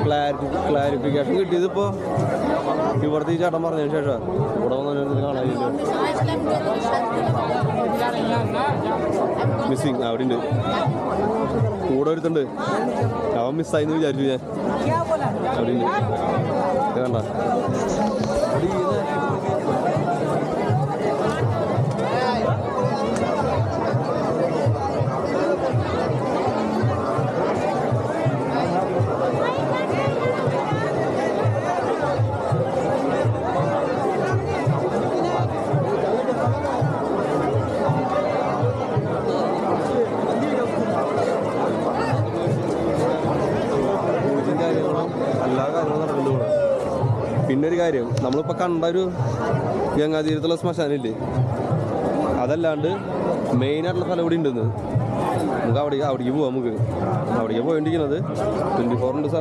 Clarification കിട്ടിയതിപ്പോൾ ഇവിടുത്തെ ഈ ചേട്ടൻ പറഞ്ഞതിന് ശേഷം ഇവിടെ വന്നതിന് കാണാനില്ല. മിസ്സിങ് അവിടെ ഉണ്ട്, കൂടെ ഒരുത്തുണ്ട്, അവൻ മിസ്സായിന്ന് വിചാരിച്ചു ഞാൻ. അവിടെ ഉണ്ട് കണ്ട. എല്ലാ കാര്യങ്ങളും നടക്കുന്നുണ്ട് ഇവിടെ. പിന്നെ ഒരു കാര്യം, നമ്മളിപ്പോൾ കണ്ട ഒരു ഗംഗാതീരത്തുള്ള ശ്മശാനില്ലേ, അതല്ലാണ്ട് മെയിനായിട്ടുള്ള സ്ഥലം ഇവിടെ ഉണ്ടെന്ന്. നമുക്ക് അവിടേക്ക് പോവാം. അവിടേക്ക് പോയിക്കൊണ്ടിരിക്കുന്നത് 24